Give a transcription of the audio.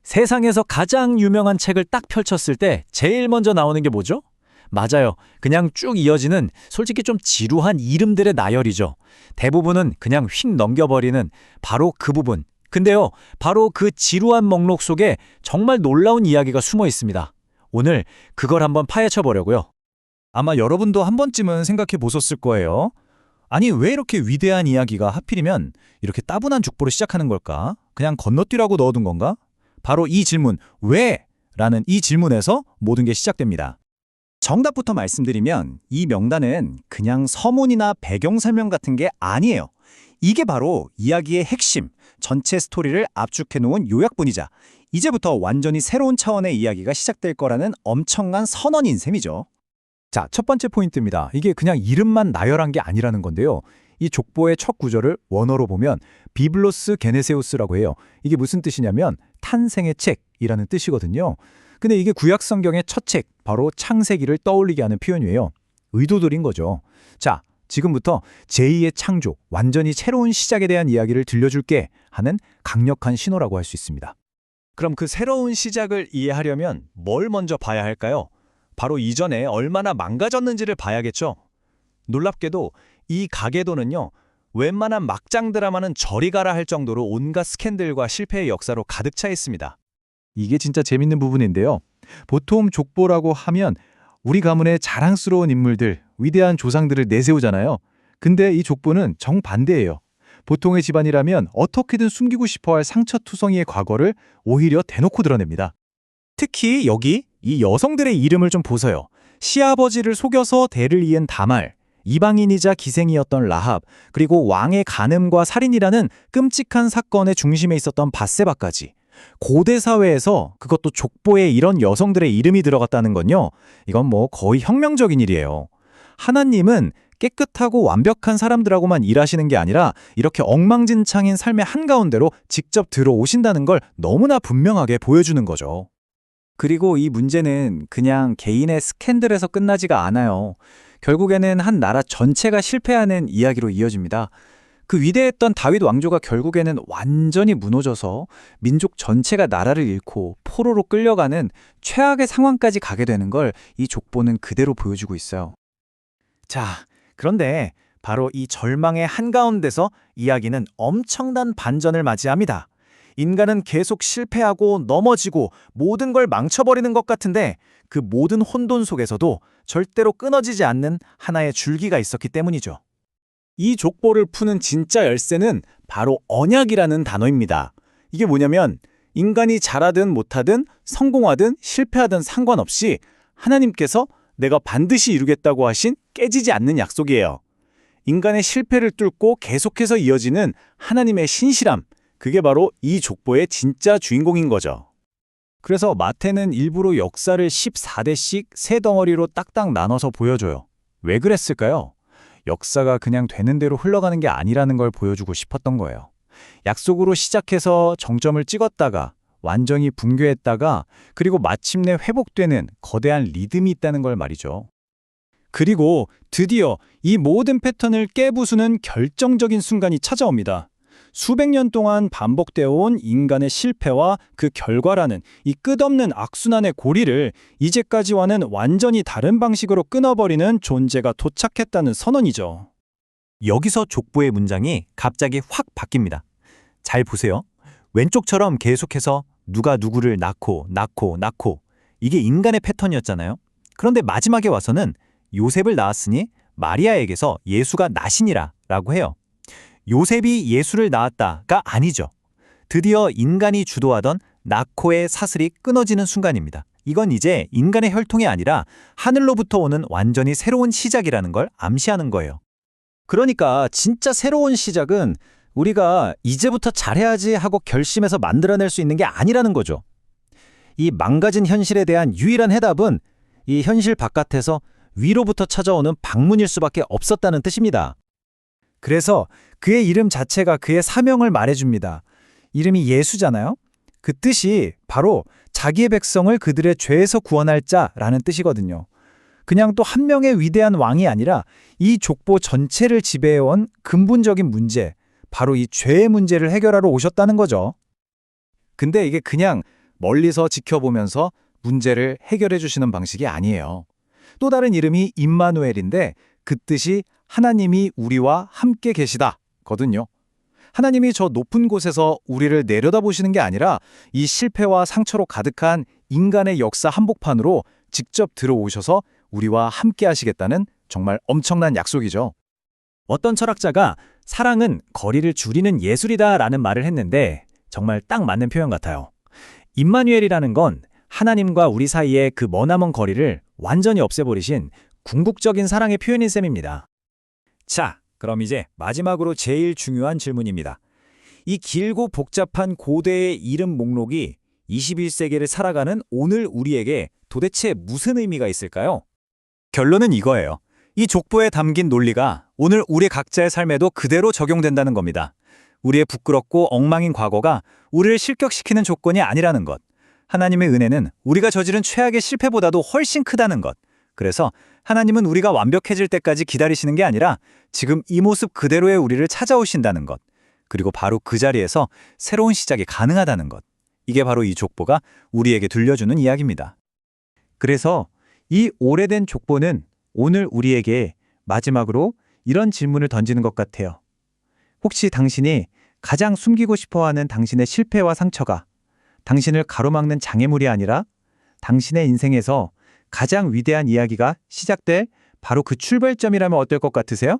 세상에서 가장 유명한 책을 딱 펼쳤을 때 제일 먼저 나오는 게 뭐죠? 맞아요. 그냥 쭉 이어지는 솔직히 좀 지루한 이름들의 나열이죠. 대부분은 그냥 휙 넘겨버리는 바로 그 부분. 근데요, 바로 그 지루한 목록 속에 정말 놀라운 이야기가 숨어 있습니다. 오늘 그걸 한번 파헤쳐 보려고요. 아마 여러분도 한 번쯤은 생각해 보셨을 거예요. 아니, 왜 이렇게 위대한 이야기가 하필이면 이렇게 따분한 족보로 시작하는 걸까? 그냥 건너뛰라고 넣어둔 건가? 바로 이 질문, 왜? 라는 이 질문에서 모든 게 시작됩니다. 정답부터 말씀드리면 이 명단은 그냥 서문이나 배경 설명 같은 게 아니에요. 이게 바로 이야기의 핵심, 전체 스토리를 압축해 놓은 요약본이자 이제부터 완전히 새로운 차원의 이야기가 시작될 거라는 엄청난 선언인 셈이죠. 자, 첫 번째 포인트입니다. 이게 그냥 이름만 나열한 게 아니라는 건데요. 이 족보의 첫 구절을 원어로 보면 비블로스 게네세우스라고 해요. 이게 무슨 뜻이냐면 탄생의 책이라는 뜻이거든요. 근데 이게 구약 성경의 첫 책, 바로 창세기를 떠올리게 하는 표현이에요. 의도들인 거죠. 자, 지금부터 제2의 창조, 완전히 새로운 시작에 대한 이야기를 들려줄게 하는 강력한 신호라고 할 수 있습니다. 그럼 그 새로운 시작을 이해하려면 뭘 먼저 봐야 할까요? 바로 이전에 얼마나 망가졌는지를 봐야겠죠. 놀랍게도 이 가계도는요, 웬만한 막장 드라마는 저리 가라 할 정도로 온갖 스캔들과 실패의 역사로 가득 차 있습니다. 이게 진짜 재밌는 부분인데요. 보통 족보라고 하면 우리 가문의 자랑스러운 인물들, 위대한 조상들을 내세우잖아요. 근데 이 족보는 정반대예요. 보통의 집안이라면 어떻게든 숨기고 싶어할 상처투성이의 과거를 오히려 대놓고 드러냅니다. 특히 여기 이 여성들의 이름을 좀 보세요. 시아버지를 속여서 대를 이은 다말, 이방인이자 기생이었던 라합, 그리고 왕의 간음과 살인이라는 끔찍한 사건의 중심에 있었던 밧세바까지. 고대 사회에서 그것도 족보에 이런 여성들의 이름이 들어갔다는 건요, 이건 뭐 거의 혁명적인 일이에요. 하나님은 깨끗하고 완벽한 사람들하고만 일하시는 게 아니라 이렇게 엉망진창인 삶의 한가운데로 직접 들어오신다는 걸 너무나 분명하게 보여주는 거죠. 그리고 이 문제는 그냥 개인의 스캔들에서 끝나지가 않아요. 결국에는 한 나라 전체가 실패하는 이야기로 이어집니다. 그 위대했던 다윗 왕조가 결국에는 완전히 무너져서 민족 전체가 나라를 잃고 포로로 끌려가는 최악의 상황까지 가게 되는 걸 이 족보는 그대로 보여주고 있어요. 자, 그런데 바로 이 절망의 한가운데서 이야기는 엄청난 반전을 맞이합니다. 인간은 계속 실패하고 넘어지고 모든 걸 망쳐버리는 것 같은데 그 모든 혼돈 속에서도 절대로 끊어지지 않는 하나의 줄기가 있었기 때문이죠. 이 족보를 푸는 진짜 열쇠는 바로 언약이라는 단어입니다. 이게 뭐냐면 인간이 잘하든 못하든 성공하든 실패하든 상관없이 하나님께서 내가 반드시 이루겠다고 하신 깨지지 않는 약속이에요. 인간의 실패를 뚫고 계속해서 이어지는 하나님의 신실함, 그게 바로 이 족보의 진짜 주인공인 거죠. 그래서 마태는 일부러 역사를 14대씩 세 덩어리로 딱딱 나눠서 보여줘요. 왜 그랬을까요? 역사가 그냥 되는 대로 흘러가는 게 아니라는 걸 보여주고 싶었던 거예요. 약속으로 시작해서 정점을 찍었다가 완전히 붕괴했다가 그리고 마침내 회복되는 거대한 리듬이 있다는 걸 말이죠. 그리고 드디어 이 모든 패턴을 깨부수는 결정적인 순간이 찾아옵니다. 수백 년 동안 반복되어 온 인간의 실패와 그 결과라는 이 끝없는 악순환의 고리를 이제까지와는 완전히 다른 방식으로 끊어버리는 존재가 도착했다는 선언이죠. 여기서 족보의 문장이 갑자기 확 바뀝니다. 잘 보세요. 왼쪽처럼 계속해서 누가 누구를 낳고 이게 인간의 패턴이었잖아요. 그런데 마지막에 와서는 요셉을 낳았으니 마리아에게서 예수가 나시니라 라고 해요. 요셉이 예수를 낳았다가 아니죠. 드디어 인간이 주도하던 낳고의 사슬이 끊어지는 순간입니다. 이건 이제 인간의 혈통이 아니라 하늘로부터 오는 완전히 새로운 시작이라는 걸 암시하는 거예요. 그러니까 진짜 새로운 시작은 우리가 이제부터 잘해야지 하고 결심해서 만들어낼 수 있는 게 아니라는 거죠. 이 망가진 현실에 대한 유일한 해답은 이 현실 바깥에서 위로부터 찾아오는 방문일 수밖에 없었다는 뜻입니다. 그래서 그의 이름 자체가 그의 사명을 말해줍니다. 이름이 예수잖아요. 그 뜻이 바로 자기의 백성을 그들의 죄에서 구원할 자라는 뜻이거든요. 그냥 또 한 명의 위대한 왕이 아니라 이 족보 전체를 지배해온 근본적인 문제, 바로 이 죄의 문제를 해결하러 오셨다는 거죠. 근데 이게 그냥 멀리서 지켜보면서 문제를 해결해 주시는 방식이 아니에요. 또 다른 이름이 임마누엘인데 그 뜻이 하나님이 우리와 함께 계시다거든요. 하나님이 저 높은 곳에서 우리를 내려다보시는 게 아니라 이 실패와 상처로 가득한 인간의 역사 한복판으로 직접 들어오셔서 우리와 함께 하시겠다는 정말 엄청난 약속이죠. 어떤 철학자가 사랑은 거리를 줄이는 예술이다라는 말을 했는데 정말 딱 맞는 표현 같아요. 임마누엘이라는 건 하나님과 우리 사이의 그 머나먼 거리를 완전히 없애버리신 궁극적인 사랑의 표현인 셈입니다. 자, 그럼 이제 마지막으로 제일 중요한 질문입니다. 이 길고 복잡한 고대의 이름 목록이 21세기를 살아가는 오늘 우리에게 도대체 무슨 의미가 있을까요? 결론은 이거예요. 이 족보에 담긴 논리가 오늘 우리 각자의 삶에도 그대로 적용된다는 겁니다. 우리의 부끄럽고 엉망인 과거가 우리를 실격시키는 조건이 아니라는 것. 하나님의 은혜는 우리가 저지른 최악의 실패보다도 훨씬 크다는 것. 그래서 하나님은 우리가 완벽해질 때까지 기다리시는 게 아니라 지금 이 모습 그대로의 우리를 찾아오신다는 것. 그리고 바로 그 자리에서 새로운 시작이 가능하다는 것. 이게 바로 이 족보가 우리에게 들려주는 이야기입니다. 그래서 이 오래된 족보는 오늘 우리에게 마지막으로 이런 질문을 던지는 것 같아요. 혹시 당신이 가장 숨기고 싶어하는 당신의 실패와 상처가 당신을 가로막는 장애물이 아니라 당신의 인생에서 가장 위대한 이야기가 시작될 바로 그 출발점이라면 어떨 것 같으세요?